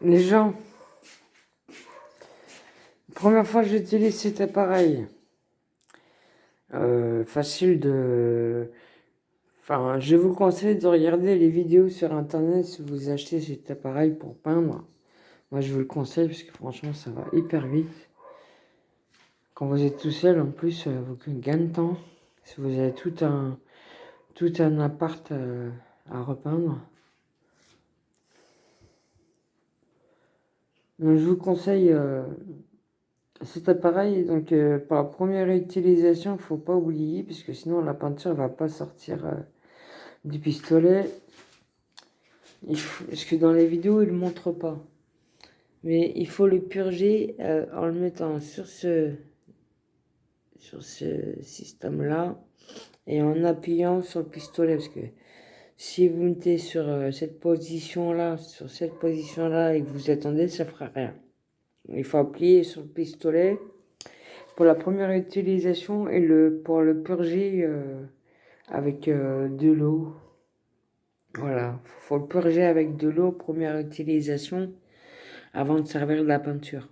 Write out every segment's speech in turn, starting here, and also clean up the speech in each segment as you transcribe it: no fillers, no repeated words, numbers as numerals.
Les gens, première fois que j'utilise cet appareil, facile de... Enfin, je vous conseille de regarder les vidéos sur internet si vous achetez cet appareil pour peindre. Moi, je vous le conseille parce que franchement, ça va hyper vite. Quand vous êtes tout seul, en plus, vous gagnez de temps. Si vous avez tout un appart à repeindre. Donc, je vous conseille cet appareil. Donc, pour la première utilisation, il ne faut pas oublier, parce que sinon la peinture ne va pas sortir du pistolet. Parce que dans les vidéos, il ne montre pas. Mais il faut le purger en le mettant sur ce système-là et en appuyant sur le pistolet. Parce que si vous mettez sur cette position-là, et que vous attendez, ça ne fera rien. Il faut appuyer sur le pistolet pour la première utilisation et pour le purger avec de l'eau. Voilà, faut le purger avec de l'eau, première utilisation, avant de servir de la peinture.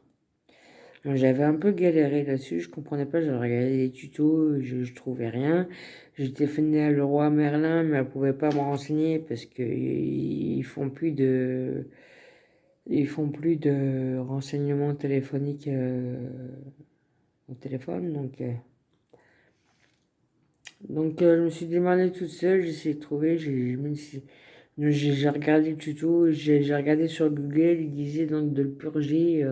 J'avais un peu galéré là-dessus, je comprenais pas, j'avais regardé des tutos, je trouvais rien. J'ai téléphoné à Leroy Merlin, mais elle pouvait pas me renseigner parce que ils font plus de renseignements téléphoniques au téléphone, donc je me suis démarré toute seule, j'ai essayé de trouver, j'ai regardé le tuto, j'ai regardé sur Google, il disait donc de le purger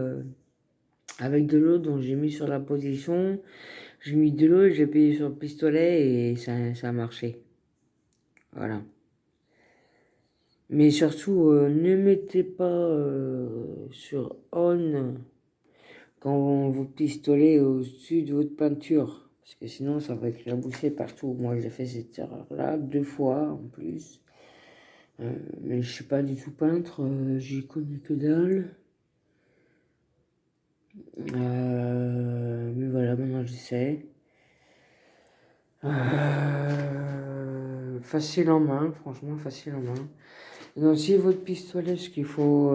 avec de l'eau, donc j'ai mis sur la position, j'ai mis de l'eau, j'ai appuyé sur le pistolet et ça a marché. Voilà. Mais surtout, ne mettez pas sur on quand vous pistolez au-dessus de votre peinture. Parce que sinon, ça va éclabousser partout. Moi, j'ai fait cette erreur-là 2 fois en plus. Mais je suis pas du tout peintre, j'y connais que dalle. Mais voilà, maintenant je sais. Facile en main, franchement facile en main. Donc si votre pistolet, ce qu'il faut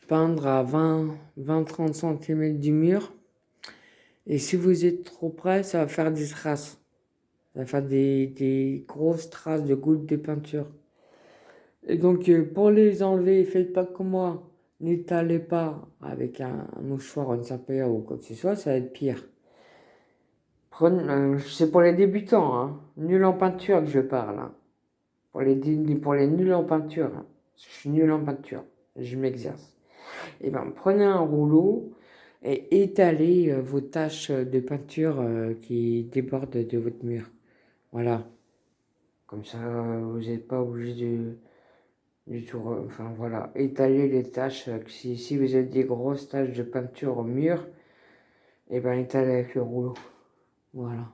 peindre à 20-30 cm du mur. Et si vous êtes trop près, ça va faire des traces. Ça va faire des grosses traces de gouttes de peinture. Et donc, pour les enlever, faites pas comme moi. N'étalez pas avec un mouchoir, une serpillière ou quoi que ce soit, ça va être pire. C'est pour les débutants, hein. Nul en peinture que je parle. Hein. Pour les nuls en peinture. Hein. Je suis nul en peinture. Je m'exerce. Et ben, prenez un rouleau et étalez vos taches de peinture qui débordent de votre mur. Voilà. Comme ça, vous n'êtes pas obligé du tout. Enfin voilà, étaler les taches. Si vous avez des grosses taches de peinture au mur, et ben étaler avec le rouleau. Voilà.